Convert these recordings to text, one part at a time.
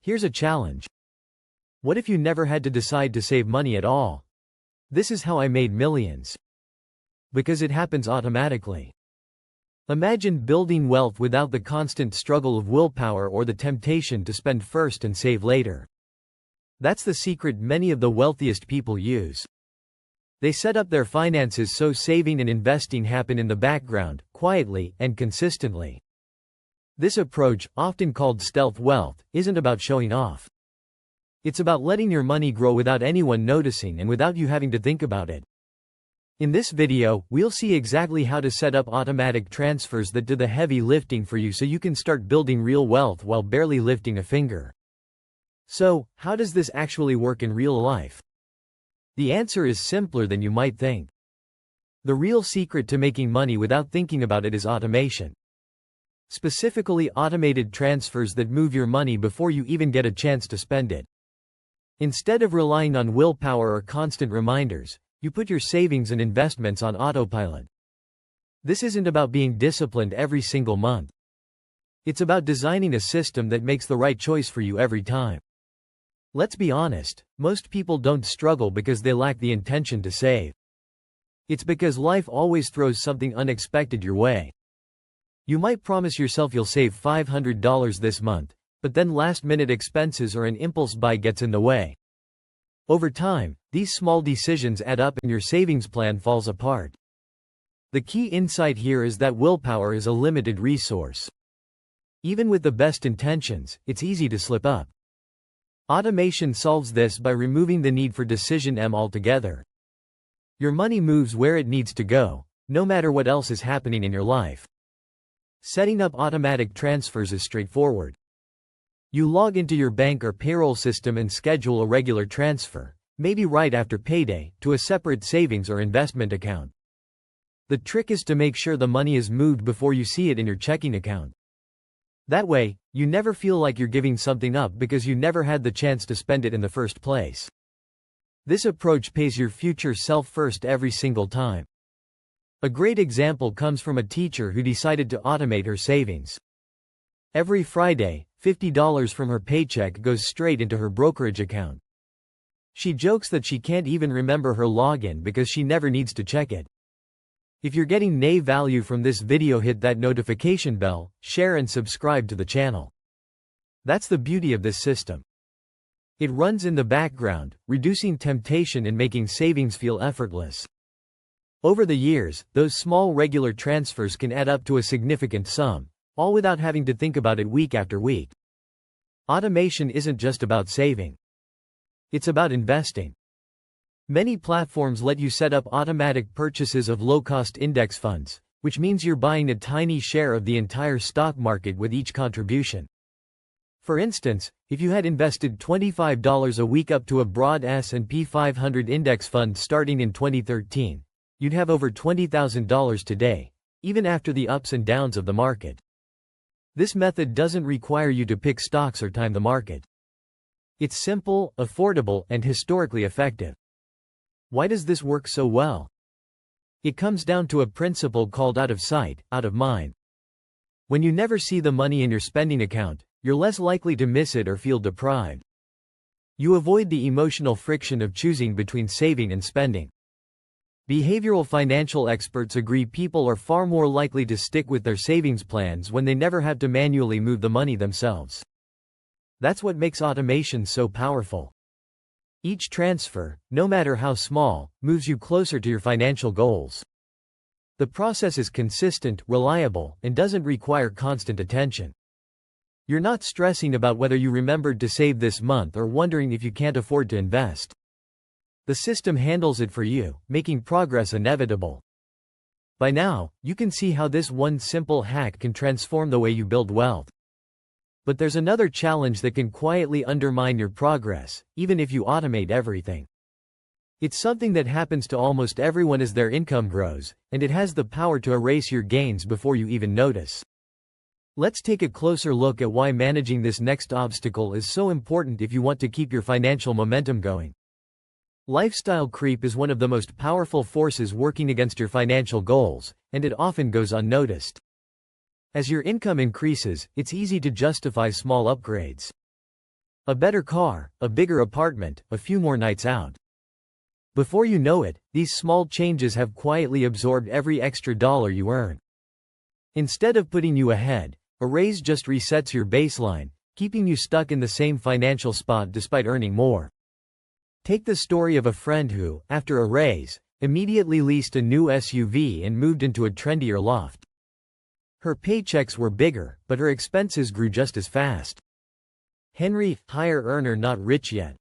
Here's a challenge. What if you never had to decide to save money at all? This is how I made millions. Because it happens automatically. Imagine building wealth without the constant struggle of willpower or the temptation to spend first and save later. That's the secret many of the wealthiest people use. They set up their finances so saving and investing happen in the background, quietly, and consistently. This approach, often called stealth wealth, isn't about showing off. It's about letting your money grow without anyone noticing and without you having to think about it. In this video, we'll see exactly how to set up automatic transfers that do the heavy lifting for you so you can start building real wealth while barely lifting a finger. So, how does this actually work in real life? The answer is simpler than you might think. The real secret to making money without thinking about it is automation. Specifically, automated transfers that move your money before you even get a chance to spend it. Instead of relying on willpower or constant reminders, you put your savings and investments on autopilot. This isn't about being disciplined every single month. It's about designing a system that makes the right choice for you every time. Let's be honest, most people don't struggle because they lack the intention to save. It's because life always throws something unexpected your way. You might promise yourself you'll save $500 this month, but then last-minute expenses or an impulse buy gets in the way. Over time, these small decisions add up and your savings plan falls apart. The key insight here is that willpower is a limited resource. Even with the best intentions, it's easy to slip up. Automation solves this by removing the need for decision altogether. Your money moves where it needs to go, no matter what else is happening in your life. Setting up automatic transfers is straightforward. You log into your bank or payroll system and schedule a regular transfer, maybe right after payday, to a separate savings or investment account. The trick is to make sure the money is moved before you see it in your checking account. That way, you never feel like you're giving something up because you never had the chance to spend it in the first place. This approach pays your future self first every single time. A great example comes from a teacher who decided to automate her savings. Every Friday, $50 from her paycheck goes straight into her brokerage account. She jokes that she can't even remember her login because she never needs to check it. If you're getting value from this video, hit that notification bell, share and subscribe to the channel. That's the beauty of this system. It runs in the background, reducing temptation and making savings feel effortless. Over the years, those small regular transfers can add up to a significant sum, all without having to think about it week after week. Automation isn't just about saving. It's about investing. Many platforms let you set up automatic purchases of low-cost index funds, which means you're buying a tiny share of the entire stock market with each contribution. For instance, if you had invested $25 a week up to a broad S&P 500 index fund starting in 2013, you'd have over $20,000 today, even after the ups and downs of the market. This method doesn't require you to pick stocks or time the market. It's simple, affordable, and historically effective. Why does this work so well? It comes down to a principle called out of sight, out of mind. When you never see the money in your spending account, you're less likely to miss it or feel deprived. You avoid the emotional friction of choosing between saving and spending. Behavioral financial experts agree people are far more likely to stick with their savings plans when they never have to manually move the money themselves. That's what makes automation so powerful. Each transfer, no matter how small, moves you closer to your financial goals. The process is consistent, reliable, and doesn't require constant attention. You're not stressing about whether you remembered to save this month or wondering if you can't afford to invest. The system handles it for you, making progress inevitable. By now, you can see how this one simple hack can transform the way you build wealth. But there's another challenge that can quietly undermine your progress, even if you automate everything. It's something that happens to almost everyone as their income grows, and it has the power to erase your gains before you even notice. Let's take a closer look at why managing this next obstacle is so important if you want to keep your financial momentum going. Lifestyle creep is one of the most powerful forces working against your financial goals, and it often goes unnoticed. As your income increases, it's easy to justify small upgrades. A better car, a bigger apartment, a few more nights out. Before you know it, these small changes have quietly absorbed every extra dollar you earn. Instead of putting you ahead, a raise just resets your baseline, keeping you stuck in the same financial spot despite earning more. Take the story of a friend who, after a raise, immediately leased a new SUV and moved into a trendier loft. Her paychecks were bigger, but her expenses grew just as fast. Henry, higher earner not rich yet.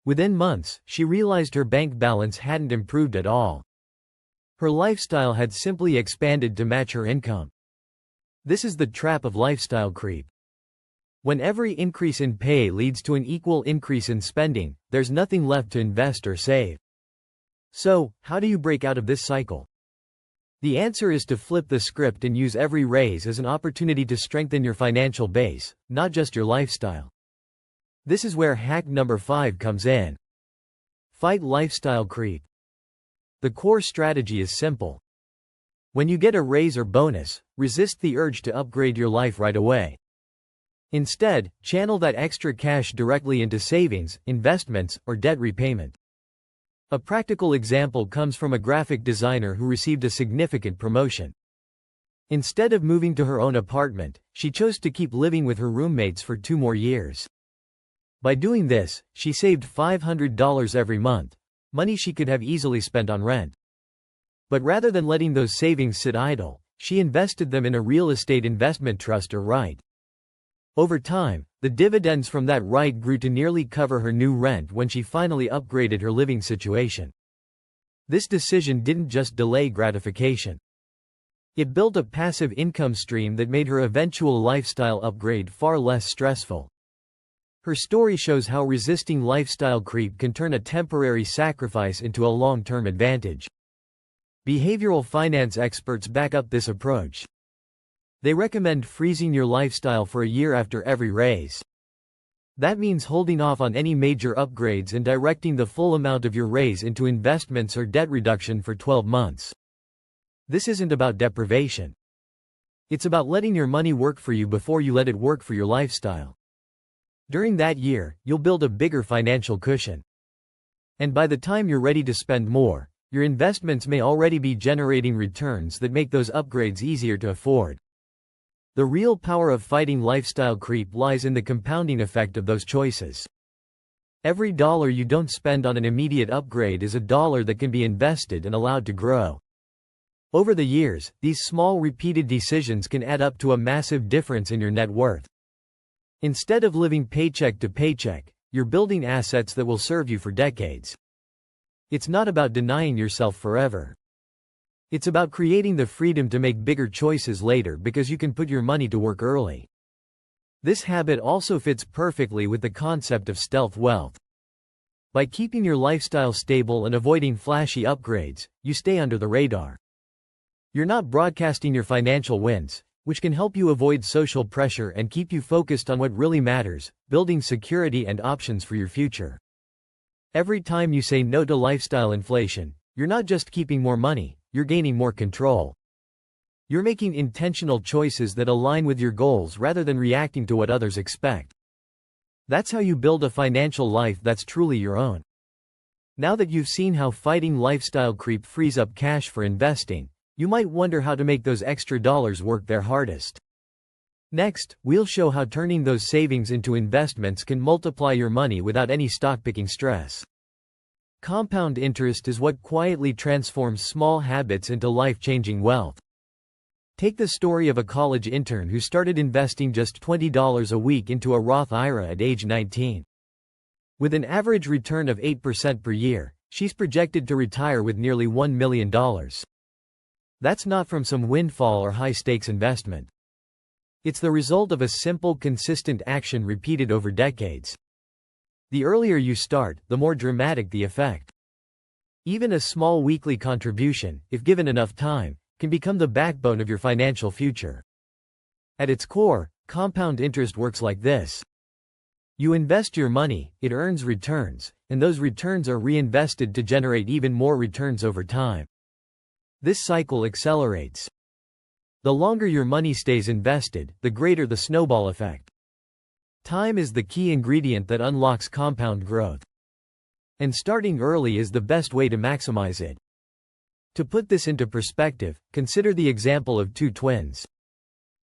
Within months, she realized her bank balance hadn't improved at all. Her lifestyle had simply expanded to match her income. This is the trap of lifestyle creep. When every increase in pay leads to an equal increase in spending, there's nothing left to invest or save. So, how do you break out of this cycle? The answer is to flip the script and use every raise as an opportunity to strengthen your financial base, not just your lifestyle. This is where hack number 5 comes in. Fight lifestyle creep. The core strategy is simple. When you get a raise or bonus, resist the urge to upgrade your life right away. Instead, channel that extra cash directly into savings, investments, or debt repayment. A practical example comes from a graphic designer who received a significant promotion. Instead of moving to her own apartment, she chose to keep living with her roommates for 2 more years. By doing this, she saved $500 every month, money she could have easily spent on rent. But rather than letting those savings sit idle, she invested them in a real estate investment trust or REIT. Over time, the dividends from that REIT grew to nearly cover her new rent when she finally upgraded her living situation. This decision didn't just delay gratification. It built a passive income stream that made her eventual lifestyle upgrade far less stressful. Her story shows how resisting lifestyle creep can turn a temporary sacrifice into a long-term advantage. Behavioral finance experts back up this approach. They recommend freezing your lifestyle for a year after every raise. That means holding off on any major upgrades and directing the full amount of your raise into investments or debt reduction for 12 months. This isn't about deprivation. It's about letting your money work for you before you let it work for your lifestyle. During that year, you'll build a bigger financial cushion. And by the time you're ready to spend more, your investments may already be generating returns that make those upgrades easier to afford. The real power of fighting lifestyle creep lies in the compounding effect of those choices. Every dollar you don't spend on an immediate upgrade is a dollar that can be invested and allowed to grow. Over the years, these small repeated decisions can add up to a massive difference in your net worth. Instead of living paycheck to paycheck, you're building assets that will serve you for decades. It's not about denying yourself forever. It's about creating the freedom to make bigger choices later because you can put your money to work early. This habit also fits perfectly with the concept of stealth wealth. By keeping your lifestyle stable and avoiding flashy upgrades, you stay under the radar. You're not broadcasting your financial wins, which can help you avoid social pressure and keep you focused on what really matters, building security and options for your future. Every time you say no to lifestyle inflation, you're not just keeping more money, you're gaining more control. You're making intentional choices that align with your goals rather than reacting to what others expect. That's how you build a financial life that's truly your own. Now that you've seen how fighting lifestyle creep frees up cash for investing, you might wonder how to make those extra dollars work their hardest. Next, we'll show how turning those savings into investments can multiply your money without any stock-picking stress. Compound interest is what quietly transforms small habits into life-changing wealth. Take the story of a college intern who started investing just $20 a week into a Roth IRA at age 19. With an average return of 8% per year, she's projected to retire with nearly $1 million. That's not from some windfall or high-stakes investment. It's the result of a simple, consistent action repeated over decades. The earlier you start, the more dramatic the effect. Even a small weekly contribution, if given enough time, can become the backbone of your financial future. At its core, compound interest works like this. You invest your money, it earns returns, and those returns are reinvested to generate even more returns over time. This cycle accelerates. The longer your money stays invested, the greater the snowball effect. Time is the key ingredient that unlocks compound growth. And starting early is the best way to maximize it. To put this into perspective, consider the example of two twins.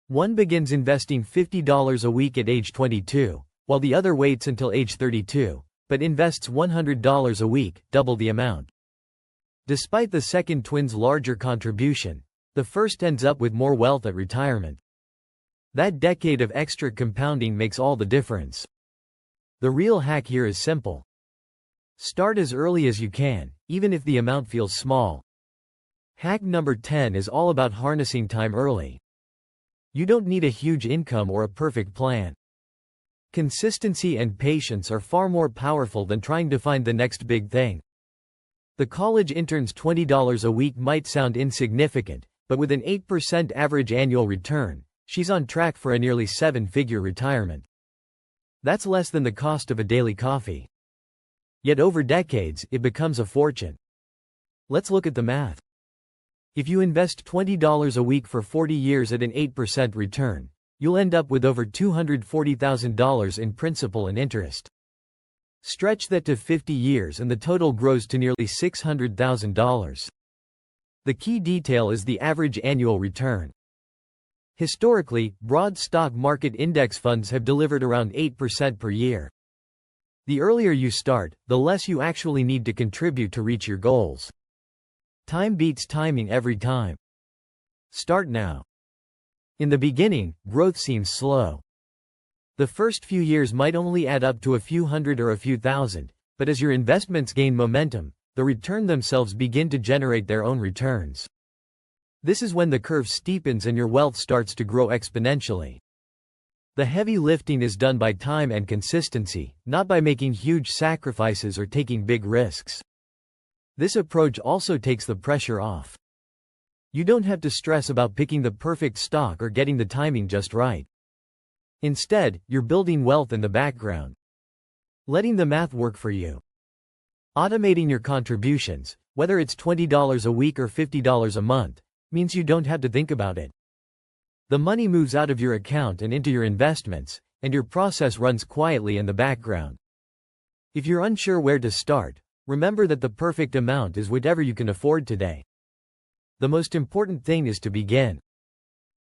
One begins investing $50 a week at age 22, while the other waits until age 32, but invests $100 a week, double the amount. Despite the second twin's larger contribution, the first ends up with more wealth at retirement. That decade of extra compounding makes all the difference. The real hack here is simple. Start as early as you can, even if the amount feels small. Hack number 10 is all about harnessing time early. You don't need a huge income or a perfect plan. Consistency and patience are far more powerful than trying to find the next big thing. The college intern's $20 a week might sound insignificant, but with an 8% average annual return, she's on track for a nearly 7-figure retirement. That's less than the cost of a daily coffee. Yet over decades, it becomes a fortune. Let's look at the math. If you invest $20 a week for 40 years at an 8% return, you'll end up with over $240,000 in principal and interest. Stretch that to 50 years and the total grows to nearly $600,000. The key detail is the average annual return. Historically, broad stock market index funds have delivered around 8% per year. The earlier you start, the less you actually need to contribute to reach your goals. Time beats timing every time. Start now. In the beginning, growth seems slow. The first few years might only add up to a few hundred or a few thousand, but as your investments gain momentum, the return themselves begin to generate their own returns. This is when the curve steepens and your wealth starts to grow exponentially. The heavy lifting is done by time and consistency, not by making huge sacrifices or taking big risks. This approach also takes the pressure off. You don't have to stress about picking the perfect stock or getting the timing just right. Instead, you're building wealth in the background. Letting the math work for you. Automating your contributions, whether it's $20 a week or $50 a month, means you don't have to think about it. The money moves out of your account and into your investments, and your process runs quietly in the background. If you're unsure where to start, remember that the perfect amount is whatever you can afford today. The most important thing is to begin.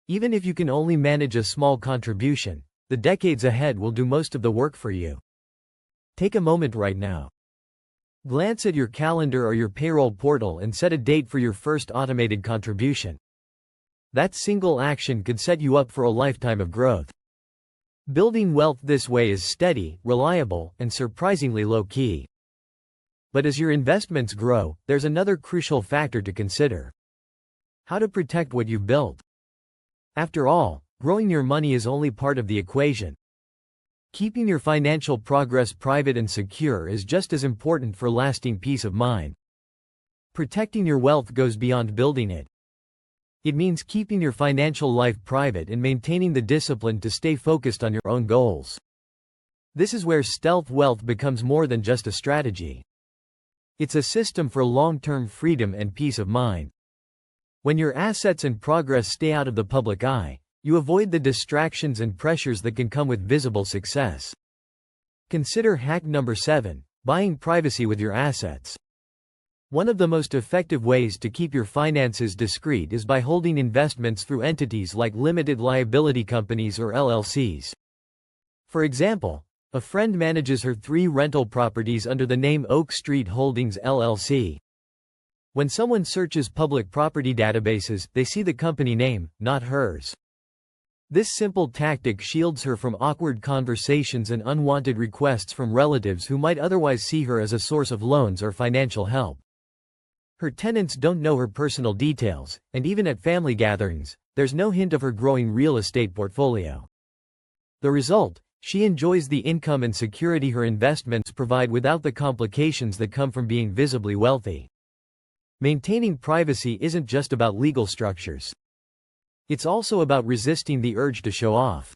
Even if you can only manage a small contribution, the decades ahead will do most of the work for you. Take a moment right now. Glance at your calendar or your payroll portal and set a date for your first automated contribution. That single action could set you up for a lifetime of growth. Building wealth this way is steady, reliable, and surprisingly low-key. But as your investments grow, there's another crucial factor to consider. How to protect what you've built. After all, growing your money is only part of the equation. Keeping your financial progress private and secure is just as important for lasting peace of mind. Protecting your wealth goes beyond building it. It means keeping your financial life private and maintaining the discipline to stay focused on your own goals. This is where stealth wealth becomes more than just a strategy. It's a system for long-term freedom and peace of mind. When your assets and progress stay out of the public eye, you avoid the distractions and pressures that can come with visible success. Consider hack number 7, buying privacy with your assets. One of the most effective ways to keep your finances discreet is by holding investments through entities like limited liability companies or LLCs. For example, a friend manages her 3 rental properties under the name Oak Street Holdings LLC. When someone searches public property databases, they see the company name, not hers. This simple tactic shields her from awkward conversations and unwanted requests from relatives who might otherwise see her as a source of loans or financial help. Her tenants don't know her personal details, and even at family gatherings, there's no hint of her growing real estate portfolio. The result? She enjoys the income and security her investments provide without the complications that come from being visibly wealthy. Maintaining privacy isn't just about legal structures. It's also about resisting the urge to show off.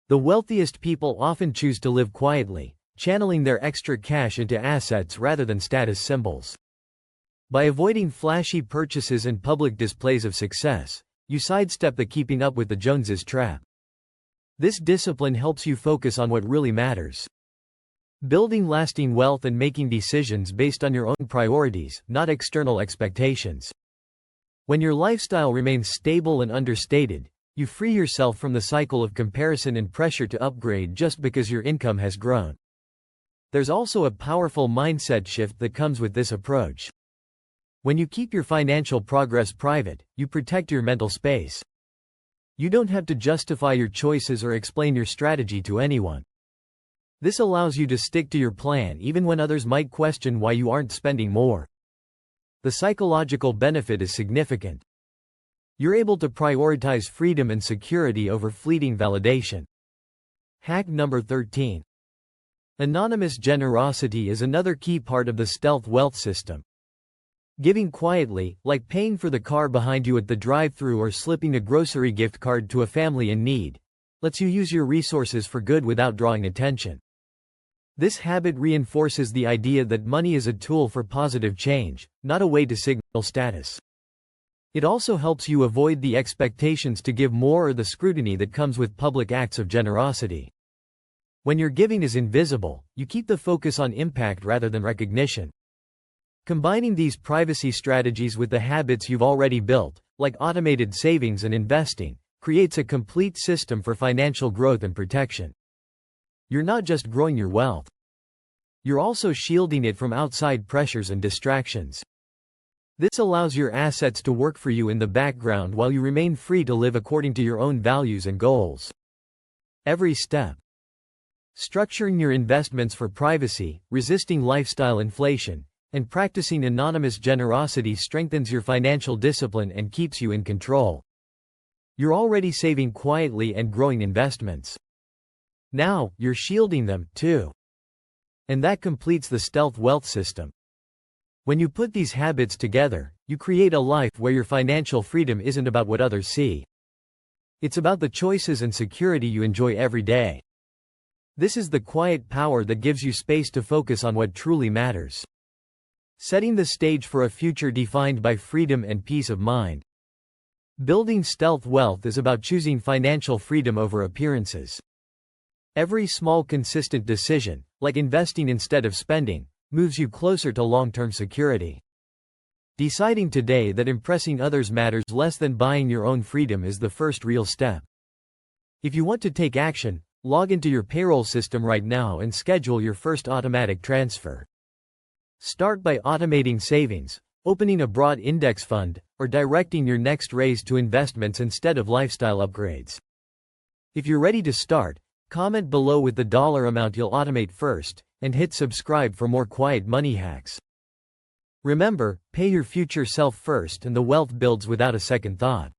The wealthiest people often choose to live quietly, channeling their extra cash into assets rather than status symbols. By avoiding flashy purchases and public displays of success, you sidestep the keeping up with the Joneses trap. This discipline helps you focus on what really matters. Building lasting wealth and making decisions based on your own priorities, not external expectations. When your lifestyle remains stable and understated, you free yourself from the cycle of comparison and pressure to upgrade just because your income has grown. There's also a powerful mindset shift that comes with this approach. When you keep your financial progress private, you protect your mental space. You don't have to justify your choices or explain your strategy to anyone. This allows you to stick to your plan even when others might question why you aren't spending more. The psychological benefit is significant. You're able to prioritize freedom and security over fleeting validation. Hack number 13. Anonymous generosity is another key part of the stealth wealth system. Giving quietly, like paying for the car behind you at the drive-thru or slipping a grocery gift card to a family in need, lets you use your resources for good without drawing attention. This habit reinforces the idea that money is a tool for positive change, not a way to signal status. It also helps you avoid the expectations to give more or the scrutiny that comes with public acts of generosity. When your giving is invisible, you keep the focus on impact rather than recognition. Combining these privacy strategies with the habits you've already built, like automated savings and investing, creates a complete system for financial growth and protection. You're not just growing your wealth. You're also shielding it from outside pressures and distractions. This allows your assets to work for you in the background while you remain free to live according to your own values and goals. Every step. Structuring your investments for privacy, resisting lifestyle inflation, and practicing anonymous generosity strengthens your financial discipline and keeps you in control. You're already saving quietly and growing investments. Now, you're shielding them, too. And that completes the stealth wealth system. When you put these habits together, you create a life where your financial freedom isn't about what others see. It's about the choices and security you enjoy every day. This is the quiet power that gives you space to focus on what truly matters. Setting the stage for a future defined by freedom and peace of mind. Building stealth wealth is about choosing financial freedom over appearances. Every small consistent decision, like investing instead of spending, moves you closer to long-term security. Deciding today that impressing others matters less than buying your own freedom is the first real step. If you want to take action, log into your payroll system right now and schedule your first automatic transfer. Start by automating savings, opening a broad index fund, or directing your next raise to investments instead of lifestyle upgrades. If you're ready to start, comment below with the dollar amount you'll automate first, and hit subscribe for more quiet money hacks. Remember, pay your future self first and the wealth builds without a second thought.